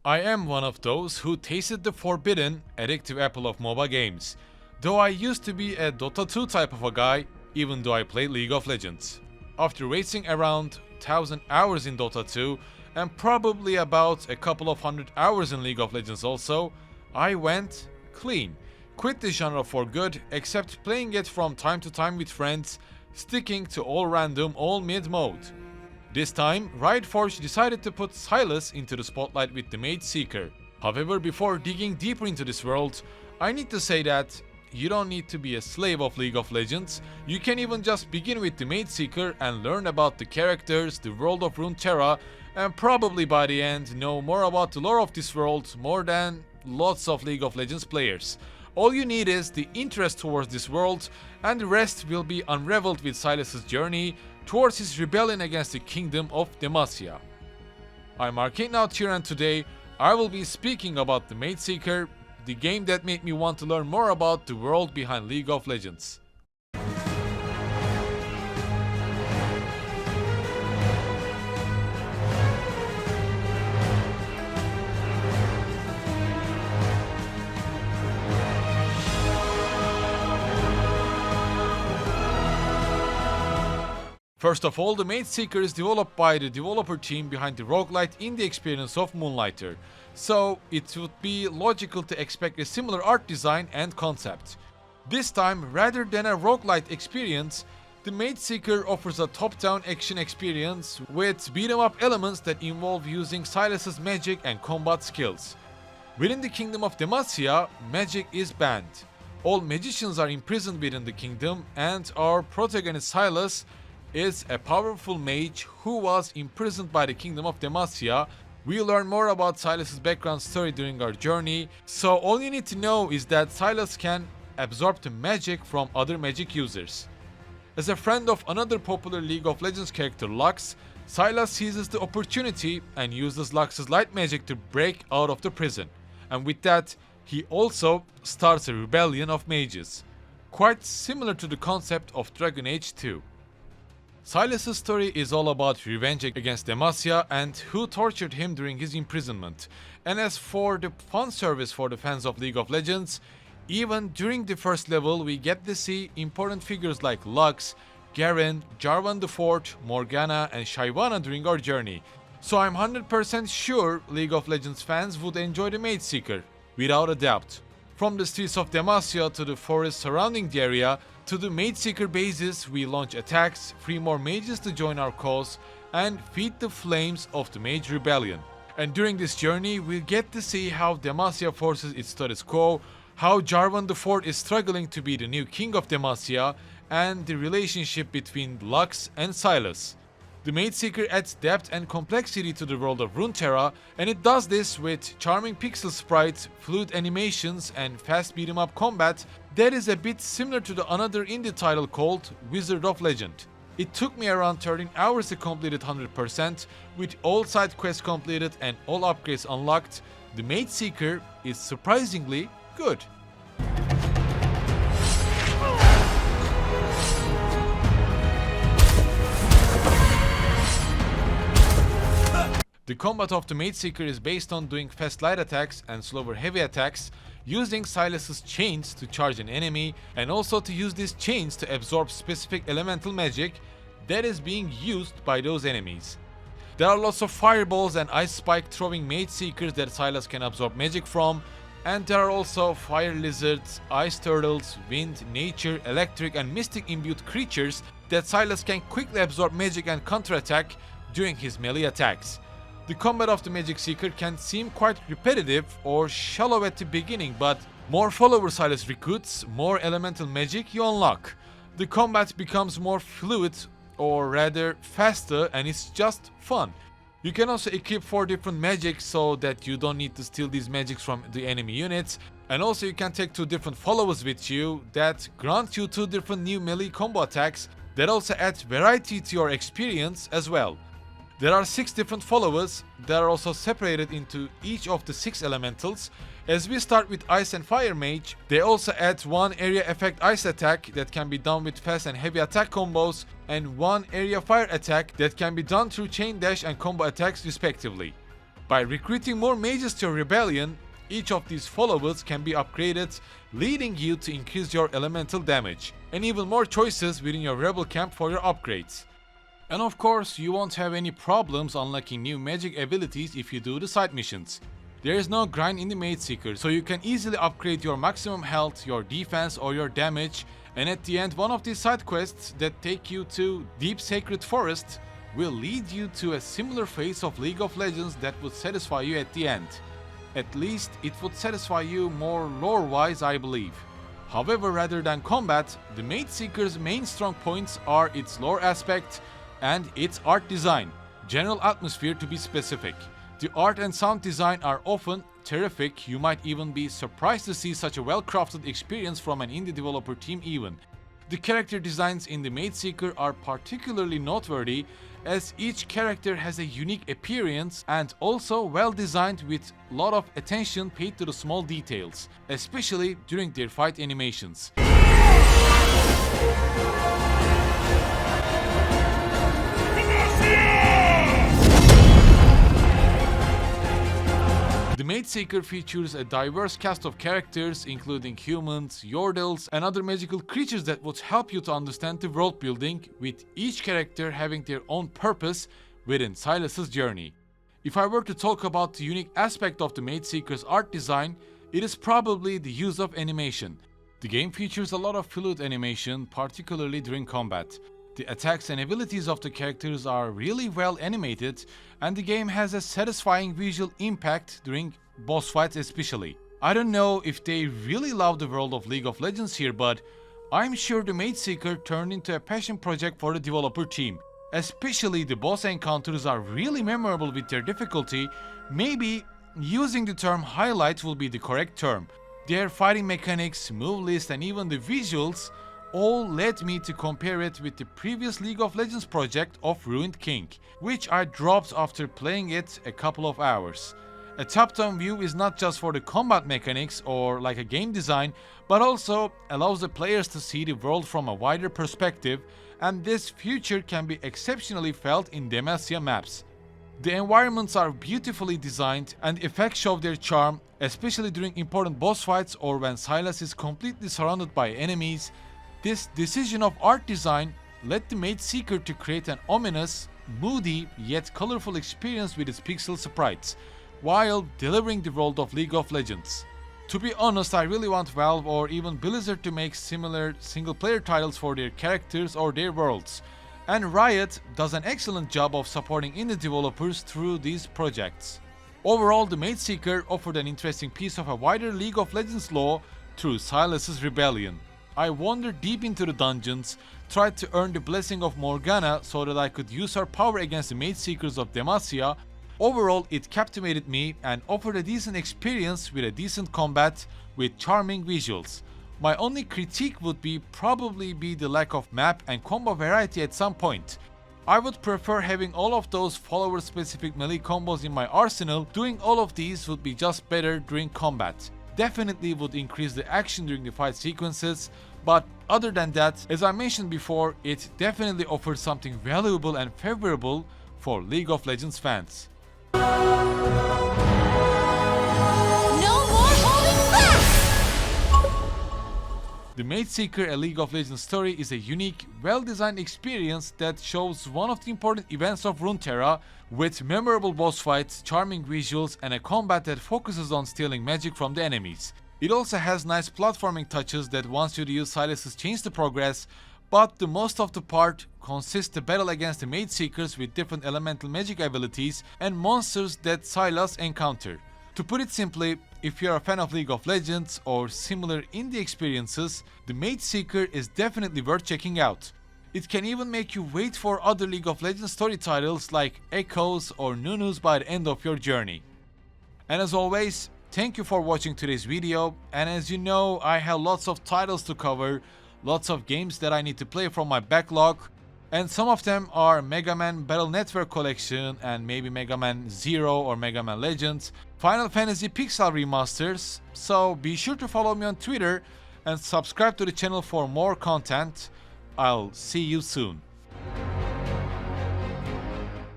I am one of those who tasted the forbidden, addictive apple of MOBA games. Though I used to be a Dota 2 type of a guy, even though I played League of Legends. After racing around 1000 hours in Dota 2 and probably about a couple of hundred hours in League of Legends also, I went clean. Quit the genre for good, except playing it from time to time with friends, sticking to all random, all mid mode. This time, Riot Forge decided to put Sylas into the spotlight with the Mageseeker. However, before digging deeper into this world, I need to say that you don't need to be a slave of League of Legends. You can even just begin with the Mageseeker and learn about the characters, the world of Runeterra, and probably by the end know more about the lore of this world more than lots of League of Legends players. All you need is the interest towards this world, and the rest will be unraveled with Sylas' journey towards his rebellion against the kingdom of Demacia. I'm Arcane Tier, and today I will be speaking about the Mageseeker, the game that made me want to learn more about the world behind League of Legends. First of all, the Mageseeker is developed by the developer team behind the roguelite indie experience of Moonlighter, so it would be logical to expect a similar art design and concept. This time, rather than a roguelite experience, the Mageseeker offers a top-down action experience with beat-em-up elements that involve using Sylas' magic and combat skills. Within the kingdom of Demacia, magic is banned. All magicians are imprisoned within the kingdom, and our protagonist Sylas is a powerful mage who was imprisoned by the kingdom of Demacia. We learn more about Sylas' background story during our journey, so all you need to know is that Sylas can absorb the magic from other magic users. As a friend of another popular League of Legends character, Lux, Sylas seizes the opportunity and uses Lux's light magic to break out of the prison. And with that, he also starts a rebellion of mages, quite similar to the concept of Dragon Age 2. Sylas' story is all about revenge against Demacia and who tortured him during his imprisonment. And as for the fun service for the fans of League of Legends, even during the first level we get to see important figures like Lux, Garen, Jarvan the Fourth, Morgana and Shyvana during our journey. So I'm 100% sure League of Legends fans would enjoy the Mageseeker, without a doubt. From the streets of Demacia to the forest surrounding the area, to the Mageseeker bases, we launch attacks, free more mages to join our cause, and feed the flames of the Mage Rebellion. And during this journey, we get to see how Demacia forces its status quo, how Jarvan the Fourth is struggling to be the new king of Demacia, and the relationship between Lux and Sylas. The Mageseeker adds depth and complexity to the world of Runeterra, and it does this with charming pixel sprites, fluid animations, and fast beat-em-up combat that is a bit similar to the another indie title called Wizard of Legend. It took me around 13 hours to complete it 100%, with all side quests completed and all upgrades unlocked. The Mageseeker is surprisingly good. The combat of the Mageseeker is based on doing fast light attacks and slower heavy attacks, using Sylas' chains to charge an enemy, and also to use these chains to absorb specific elemental magic that is being used by those enemies. There are lots of fireballs and ice spike throwing Mageseekers that Sylas can absorb magic from, and there are also fire lizards, ice turtles, wind, nature, electric and mystic imbued creatures that Sylas can quickly absorb magic and counterattack during his melee attacks. The combat of the Mageseeker can seem quite repetitive or shallow at the beginning, but more followers Sylas recruits, more elemental magic you unlock. The combat becomes more fluid, or rather faster, and it's just fun. You can also equip 4 different magics so that you don't need to steal these magics from the enemy units, and also you can take 2 different followers with you that grant you 2 different new melee combo attacks that also add variety to your experience as well. There are 6 different followers that are also separated into each of the 6 elementals. As we start with Ice and Fire Mage, they also add 1 area effect ice attack that can be done with fast and heavy attack combos, and 1 area fire attack that can be done through chain dash and combo attacks respectively. By recruiting more mages to your rebellion, each of these followers can be upgraded, leading you to increase your elemental damage, and even more choices within your rebel camp for your upgrades. And of course, you won't have any problems unlocking new magic abilities if you do the side missions. There is no grind in the Mageseeker, so you can easily upgrade your maximum health, your defense or your damage, and at the end one of these side quests that take you to Deep Sacred Forest will lead you to a similar phase of League of Legends that would satisfy you at the end. At least it would satisfy you more lore-wise, I believe. However, rather than combat, the Mageseeker's main strong points are its lore aspect and its art design, general atmosphere to be specific. The art and sound design are often terrific. You might even be surprised to see such a well-crafted experience from an indie developer team even. The character designs in the Mageseeker are particularly noteworthy as each character has a unique appearance and also well designed with a lot of attention paid to the small details, especially during their fight animations. The Mageseeker features a diverse cast of characters including humans, yordles, and other magical creatures that would help you to understand the world building, with each character having their own purpose within Sylas' journey. If I were to talk about the unique aspect of the Mageseeker's art design, it is probably the use of animation. The game features a lot of fluid animation, particularly during combat. The attacks and abilities of the characters are really well animated, and the game has a satisfying visual impact during boss fights especially. I don't know if they really love the world of League of Legends here, but I'm sure the Mageseeker turned into a passion project for the developer team. Especially the boss encounters are really memorable with their difficulty. Maybe using the term highlight will be the correct term. Their fighting mechanics, move list, and even the visuals all led me to compare it with the previous League of Legends project of Ruined King, which I dropped after playing it a couple of hours. A top-down view is not just for the combat mechanics or like a game design, but also allows the players to see the world from a wider perspective, and this feature can be exceptionally felt in Demacia maps. The environments are beautifully designed and effects show their charm, especially during important boss fights or when Sylas is completely surrounded by enemies. This decision of art design led the Mageseeker to create an ominous, moody, yet colorful experience with its pixel sprites, while delivering the world of League of Legends. To be honest, I really want Valve or even Blizzard to make similar single-player titles for their characters or their worlds, and Riot does an excellent job of supporting indie developers through these projects. Overall, the Mageseeker offered an interesting piece of a wider League of Legends lore through Sylas' rebellion. I wandered deep into the dungeons, tried to earn the blessing of Morgana so that I could use her power against the Mageseekers of Demacia. Overall, it captivated me and offered a decent experience with a decent combat with charming visuals. My only critique would probably be the lack of map and combo variety at some point. I would prefer having all of those follower-specific melee combos in my arsenal. Doing all of these would be just better during combat. Definitely would increase the action during the fight sequences, but other than that, as I mentioned before, it definitely offers something valuable and favorable for League of Legends fans. No more holding back! The Mageseeker, a League of Legends story, is a unique, well-designed experience that shows one of the important events of Runeterra, with memorable boss fights, charming visuals, and a combat that focuses on stealing magic from the enemies. It also has nice platforming touches that wants you to use Sylas' chains to progress, but the most of the part consists the battle against the Mageseekers with different elemental magic abilities and monsters that Sylas encounter. To put it simply, if you're a fan of League of Legends or similar indie experiences, the Mageseeker is definitely worth checking out. It can even make you wait for other League of Legends story titles like Echoes or Nunus by the end of your journey. And as always, thank you for watching today's video, and as you know, I have lots of titles to cover, lots of games that I need to play from my backlog, and some of them are Mega Man Battle Network Collection and maybe Mega Man Zero or Mega Man Legends, Final Fantasy Pixel remasters, so be sure to follow me on Twitter and subscribe to the channel for more content. I'll see you soon.